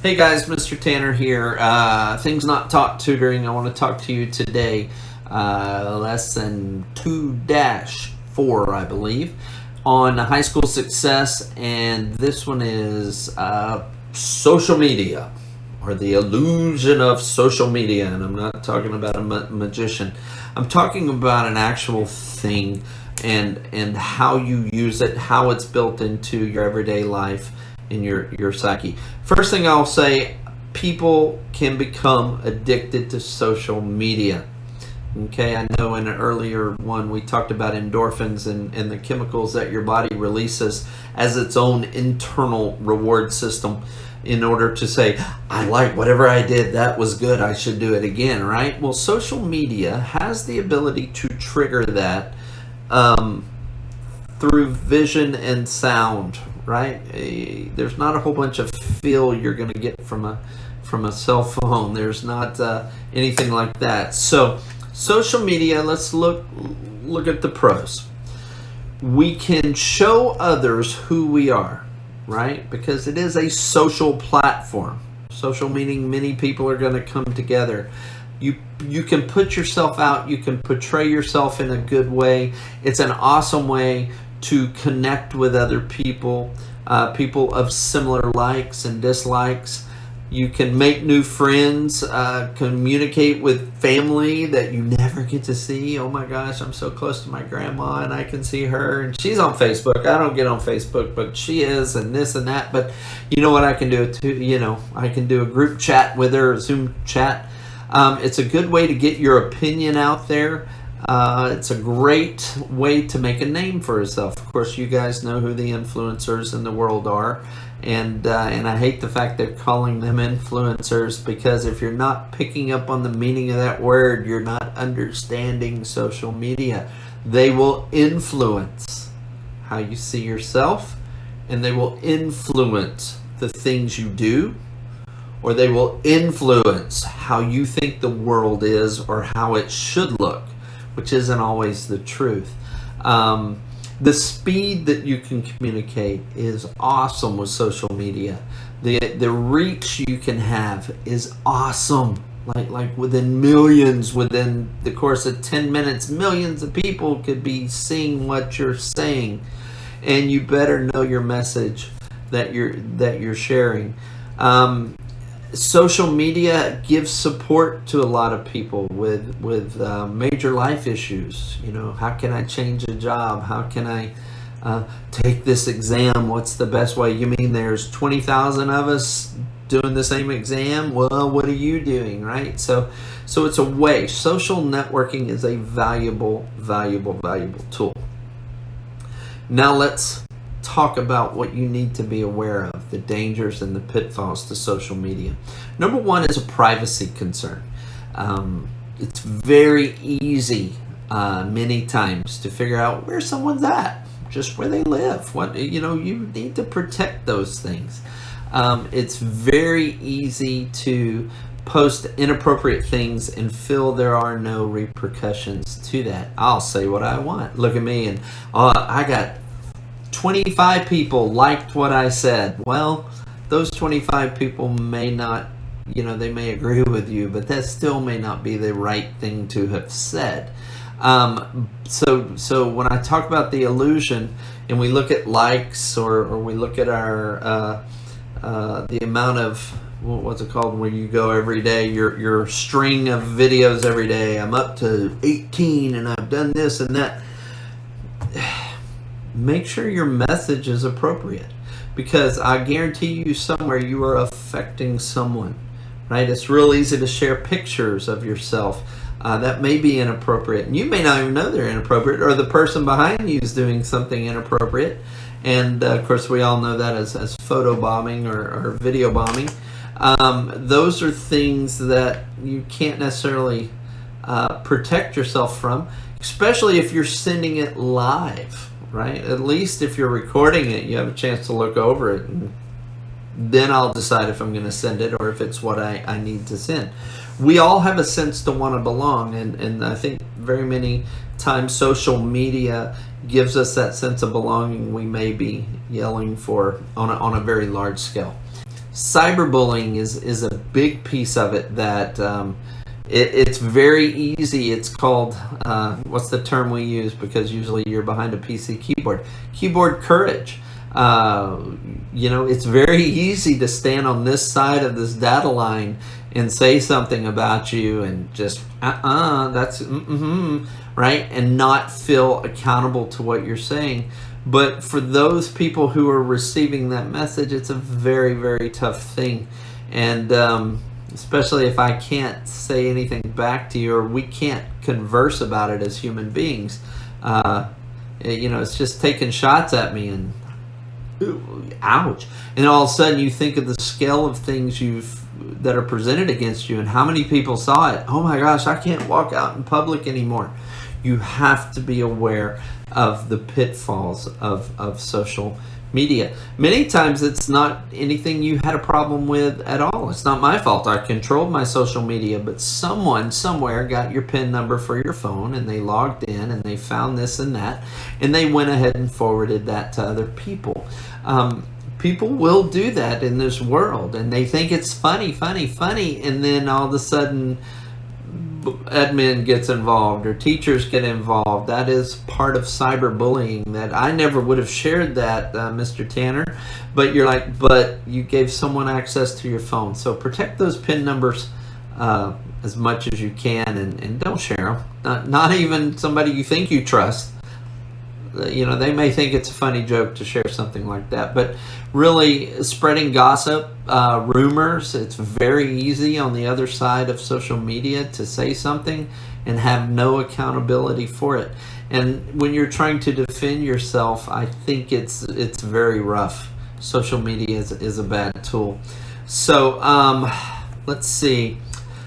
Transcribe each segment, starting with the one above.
Hey guys, Mr. Tanner here. Things Not Taught Tutoring. I want to talk to you today, lesson 2-4, I believe, on high school success, and this one is social media, or the illusion of social media. And I'm not talking about a magician. I'm talking about an actual thing and how you use it, how it's built into your everyday life, in your psyche. First thing I'll say, people can become addicted to social media. Okay, I know in an earlier one we talked about endorphins and the chemicals that your body releases as its own internal reward system in order to say, I like whatever I did, that was good, I should do it again, right? Well, social media has the ability to trigger that through vision and sound, right? There's not a whole bunch of feel you're going to get from a cell phone. There's not anything like that. So social media, let's look at the pros. We can show others who we are, right? Because it is a social platform. Social meaning many people are going to come together. You can put yourself out, you can portray yourself in a good way. It's an awesome way to connect with other people, people of similar likes and dislikes. You can make new friends, communicate with family that you never get to see. Oh my gosh, I'm so close to my grandma and I can see her and she's on Facebook. I don't get on Facebook, but she is, and this and that. But you know what I can do too? I can do a group chat with her, a Zoom chat. It's a good way to get your opinion out there. It's a great way to make a name for yourself. Of course, you guys know who the influencers in the world are, and I hate the fact they're calling them influencers, because if you're not picking up on the meaning of that word, you're not understanding social media. They will influence how you see yourself, and they will influence the things you do, or they will influence how you think the world is or how it should look, which isn't always the truth. The speed that you can communicate is awesome with social media. The reach you can have is awesome. Like within millions, within the course of 10 minutes, millions of people could be seeing what you're saying, and you better know your message that you're sharing. Social media gives support to a lot of people with major life issues. How can I change a job? How can I take this exam? What's the best way? You mean there's 20,000 of us doing the same exam? Well, what are you doing, right? So it's a way. Social networking is a valuable tool. Now let's talk about what you need to be aware of, the dangers and the pitfalls to social media. Number one is a privacy concern. It's very easy many times to figure out where someone's at, just where they live. You need to protect those things. It's very easy to post inappropriate things and feel there are no repercussions to that. I'll say what I want. Look at me, and I got 25 people liked what I said. Well, those 25 people may not, they may agree with you, but that still may not be the right thing to have said. So when I talk about the illusion, and we look at likes, or we look at our the amount of, what's it called, where you go every day, your string of videos every day. I'm up to 18 and I've done this and that. Make sure your message is appropriate, because I guarantee you somewhere you are affecting someone, right? It's real easy to share pictures of yourself that may be inappropriate, and you may not even know they're inappropriate, or the person behind you is doing something inappropriate. And of course, we all know that as photo bombing or video bombing. Those are things that you can't necessarily protect yourself from, especially if you're sending it live. Right? At least if you're recording it, you have a chance to look over it, and then I'll decide if I'm going to send it or if it's what I need to send. We all have a sense to want to belong, and I think very many times social media gives us that sense of belonging we may be yelling for on a very large scale. cyberbullying is a big piece of it that it's very easy. It's called, what's the term we use? Because usually you're behind a PC keyboard. Keyboard courage. It's very easy to stand on this side of this data line and say something about you and just, that's, right? And not feel accountable to what you're saying. But for those people who are receiving that message, it's a very, very tough thing. And especially if I can't say anything back to you, or we can't converse about it as human beings, it's just taking shots at me and ooh, ouch. And all of a sudden you think of the scale of things that are presented against you and how many people saw it. Oh my gosh, I can't walk out in public anymore. You have to be aware of the pitfalls of social media. Many times it's not anything you had a problem with at all. It's not my fault. I controlled my social media, but someone somewhere got your PIN number for your phone and they logged in and they found this and that and they went ahead and forwarded that to other people. People will do that in this world and they think it's funny, and then all of a sudden admin gets involved or teachers get involved. That is part of cyberbullying. That I never would have shared that, Mr. Tanner, but you're like, but you gave someone access to your phone. So protect those PIN numbers as much as you can, and don't share them. Not even somebody you think you trust. They may think it's a funny joke to share something like that, but really spreading gossip, rumors, it's very easy on the other side of social media to say something and have no accountability for it. And when you're trying to defend yourself, I think it's very rough. Social media is a bad tool. So let's see.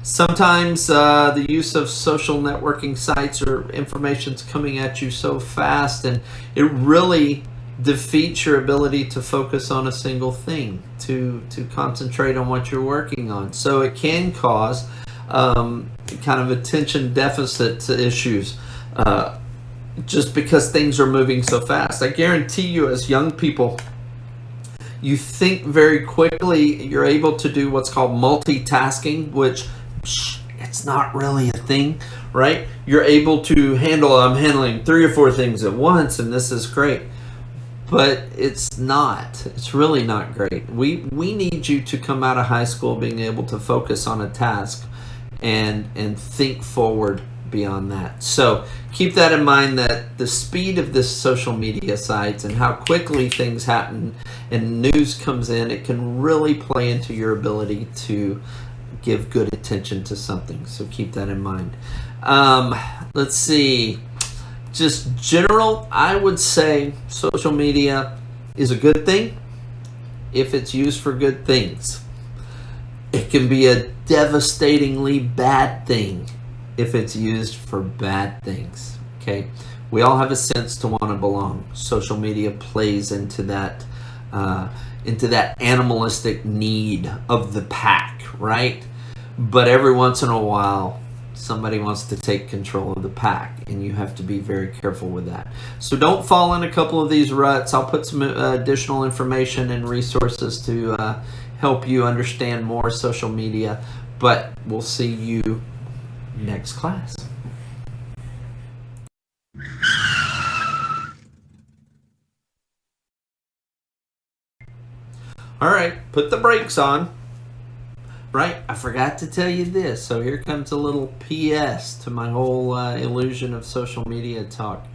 Sometimes the use of social networking sites or information's coming at you so fast, and it really defeats your ability to focus on a single thing, to concentrate on what you're working on. So it can cause kind of attention deficit issues just because things are moving so fast. I guarantee you, as young people, you think very quickly. You're able to do what's called multitasking, which it's not really a thing, right? You're able to I'm handling 3 or 4 things at once, and this is great. But it's not. It's really not great. We need you to come out of high school being able to focus on a task and think forward beyond that. So keep that in mind, that the speed of this social media sites and how quickly things happen and news comes in, it can really play into your ability to give good attention to something. So keep that in mind. Let's see. Just general, I would say social media is a good thing if it's used for good things. It can be a devastatingly bad thing if it's used for bad things. Okay, we all have a sense to want to belong. Social media plays into that animalistic need of the pack, right? But every once in a while, somebody wants to take control of the pack, and you have to be very careful with that. So don't fall in a couple of these ruts. I'll put some additional information and resources to help you understand more social media, but we'll see you next class. All right, put the brakes on. Right, I forgot to tell you this, so here comes a little PS to my whole illusion of social media talk.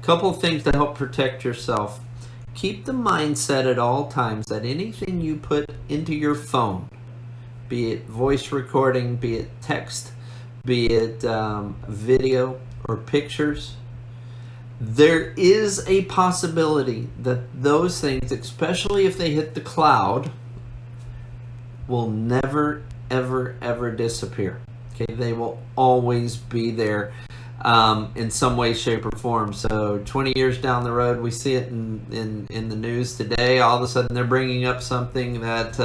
Couple of things to help protect yourself. Keep the mindset at all times that anything you put into your phone, be it voice recording, be it text, be it video or pictures, there is a possibility that those things, especially if they hit the cloud, will never, ever disappear. Okay, they will always be there in some way, shape, or form. So 20 years down the road, we see it in the news today. All of a sudden, they're bringing up something that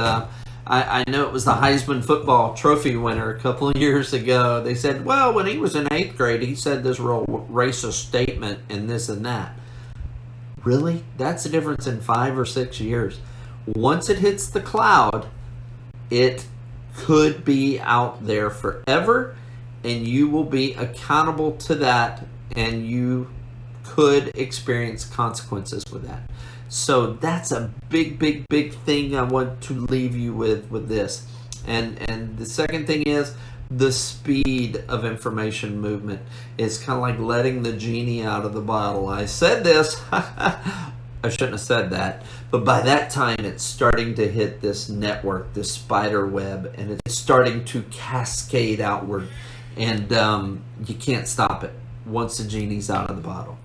I know it was the Heisman football trophy winner a couple of years ago. They said, well, when he was in 8th grade, he said this real racist statement and this and that. Really? That's the difference in 5 or 6 years. Once it hits the cloud, it could be out there forever, and you will be accountable to that, and you could experience consequences with that. So that's a big, big, big thing I want to leave you with this. And the second thing is the speed of information movement. Is kind of like letting the genie out of the bottle. I said this, I shouldn't have said that, but by that time it's starting to hit this network, this spider web, and it's starting to cascade outward, and you can't stop it once the genie's out of the bottle.